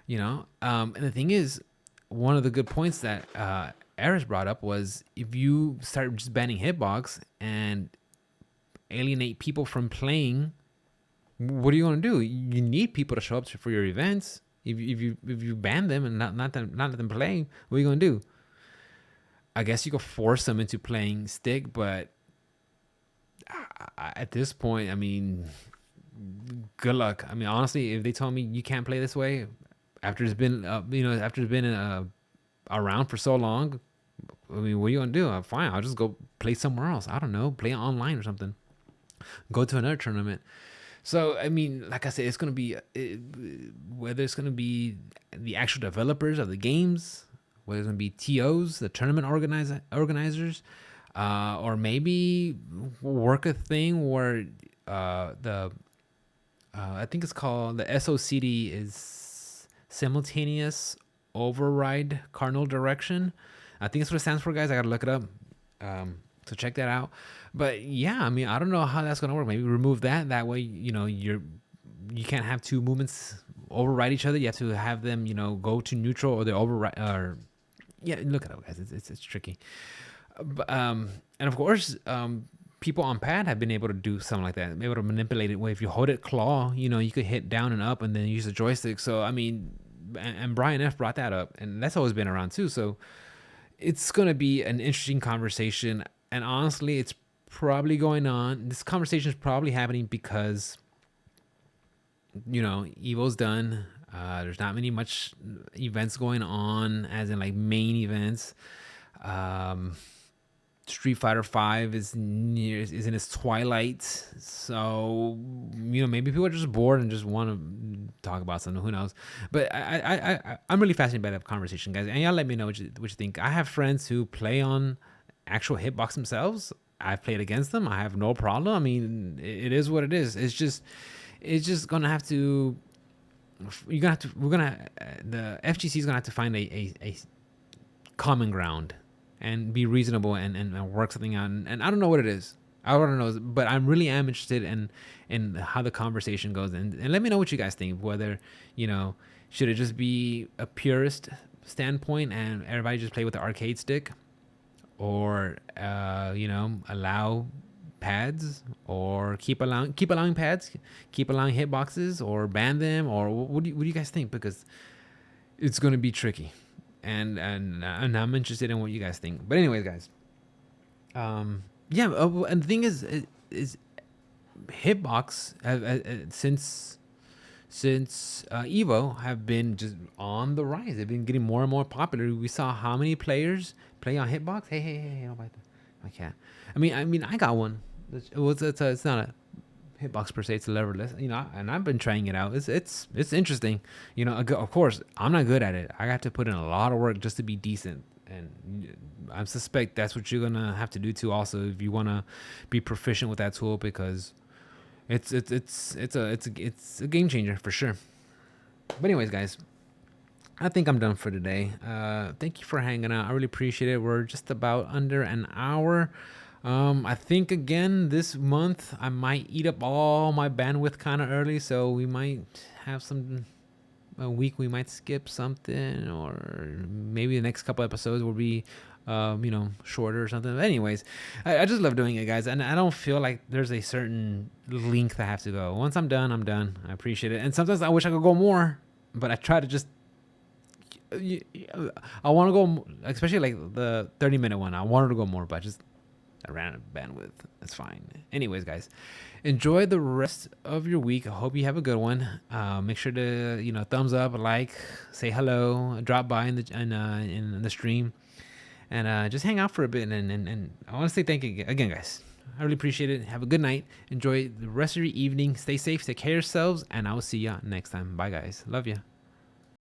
You know. And the thing is, one of the good points that Eris brought up was, if you start just banning hitbox and alienate people from playing, what are you going to do? You need people to show up for your events. If you ban them and not let them play, what are you going to do? I guess you could force them into playing stick, but at this point, I mean, good luck. I mean, honestly, if they told me you can't play this way after it's been around for so long, I mean, what are you going to do? Fine, I'll just go play somewhere else. I don't know, play online or something. Go to another tournament. So, I mean, like I said, it's going to be, whether it's going to be the actual developers of the games, whether it's going to be TOs, the tournament organizers, or maybe work a thing where the I think it's called the SOCD is simultaneous override cardinal direction. I think that's what it stands for, guys. I gotta look it up. So check that out. But yeah, I mean, I don't know how that's gonna work. Maybe remove that. That way, you can't have two movements override each other. You have to have them, go to neutral or they override. Or yeah, look it up, guys. It's tricky. And of course, people on pad have been able to do something like that. Able to manipulate it. Where if you hold it claw, you could hit down and up and then use the joystick. So I mean, and Brian F brought that up, and that's always been around too. So it's gonna be an interesting conversation. And honestly, it's probably going on. This conversation is probably happening because Evo's done. There's not much events going on, as in like main events. Street Fighter 5 is in its twilight, so maybe people are just bored and just want to talk about something. Who knows? But I'm really fascinated by that conversation, guys. And y'all let me know what you think. I have friends who play on actual hitbox themselves. I've played against them. I have no problem. I mean, it is what it is. It's just gonna have to. The FGC is gonna have to find a common ground and be reasonable and work something out. And I don't know what it is. I don't know, but I'm really am interested in how the conversation goes. And let me know what you guys think. Whether, should it just be a purist standpoint and everybody just play with the arcade stick, or allow pads, or keep allowing pads, keep allowing hitboxes, or ban them, or what do you guys think? Because it's going to be tricky. And I'm interested in what you guys think. But anyways, guys, and the thing is hitbox since Evo have been just on the rise. They've been getting more and more popular. We saw how many players play on hitbox. Hey, don't bite that. I can't. I mean, I got one. It's not a hitbox per se, it's leverless, and I've been trying it out. It's interesting. Of course I'm not good at it. I got to put in a lot of work just to be decent, and I suspect that's what you're gonna have to do too, also, if you want to be proficient with that tool, because it's a game changer for sure. But anyways, guys, I think I'm done for today. Thank you for hanging out. I really appreciate it. We're just about under an hour. I think again this month I might eat up all my bandwidth kind of early, so we might have a week we might skip something, or maybe the next couple episodes will be shorter or something. But anyways, I just love doing it, guys, and I don't feel like there's a certain length I have to go. Once I'm done, I'm done. I appreciate it, and sometimes I wish I could go more, but I try to just I want to go, especially like the 30-minute one. I wanted to go more, but I ran out of bandwidth. That's fine. Anyways, guys, enjoy the rest of your week. I hope you have a good one. Make sure to thumbs up, like, say hello, drop by in the stream, and just hang out for a bit. And I want to say thank you again, guys. I really appreciate it. Have a good night. Enjoy the rest of your evening. Stay safe. Take care of yourselves, and I will see you next time. Bye, guys. Love you.